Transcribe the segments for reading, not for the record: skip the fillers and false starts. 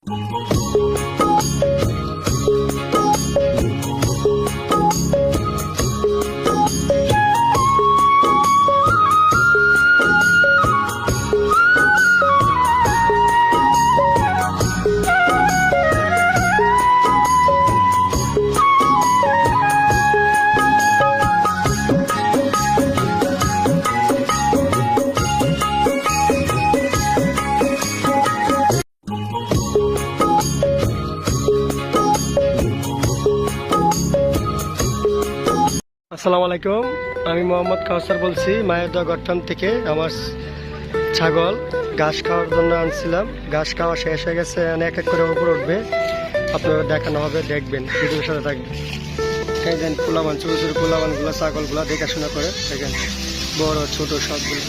আসসালামু আলাইকুম, আমি মোহাম্মদ কাউসার বলছি মায়ের দোয়া গঠন থেকে। আমার ছাগল ঘাস খাওয়ার জন্য আনছিলাম, ঘাস খাওয়া শেষ হয়ে গেছে, এক এক করে উপর উঠবে, আপনারা দেখানো হবে, দেখবেন, ভিডিওর সাথে থাকবেন। দেখেন পোলাবান, ছোটো ছোটো পোলাবানগুলো ছাগলগুলো দেখাশোনা করে, দেখেন বড় ছোট সবগুলো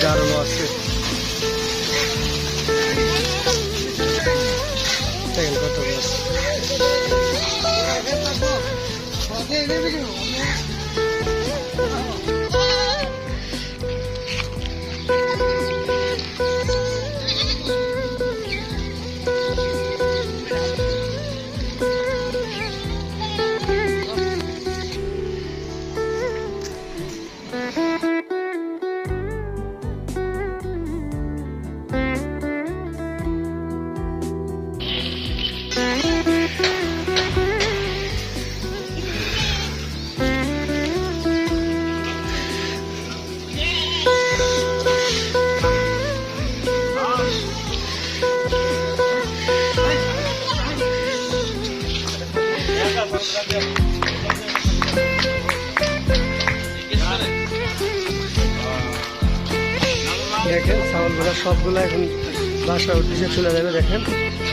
দারুণ আছে। দেখেন কতগুলো দেখেন ছাগলগুলো সবগুলো এখন বাসার উদ্দেশ্যে চলে যাবে। দেখেন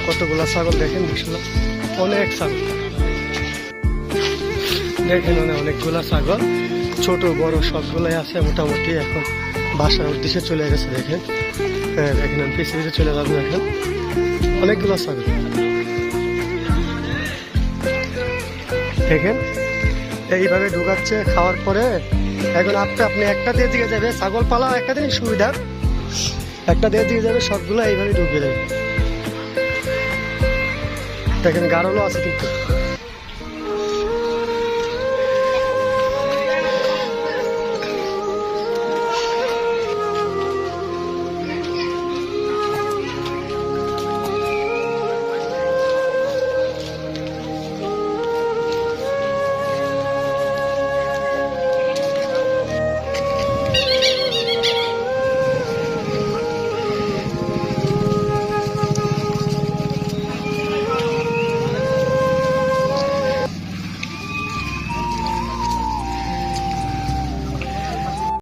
কতগুলা ছাগল, দেখেন অনেক ছাগল, দেখেন অনেকগুলা ছাগল, ছোট বড় সবগুলাই আছে মোটামুটি। এখন বাসার উদ্দেশ্যে চলে গেছে। দেখেন দেখেন আমি পিছিয়ে পিছিয়ে চলে যাবো। দেখেন অনেকগুলো ছাগল, দেখেন এইভাবে ঢুকাচ্ছে খাওয়ার পরে। এখন আপনি একটা দিয়ে দিকে যাবে, ছাগল পালা একটা দিন সুবিধা, একটা দিয়ে দিকে যাবে, সবগুলো এইভাবে ঢুকে যাবে। দেখেন গাড়লও আছে কিন্তু।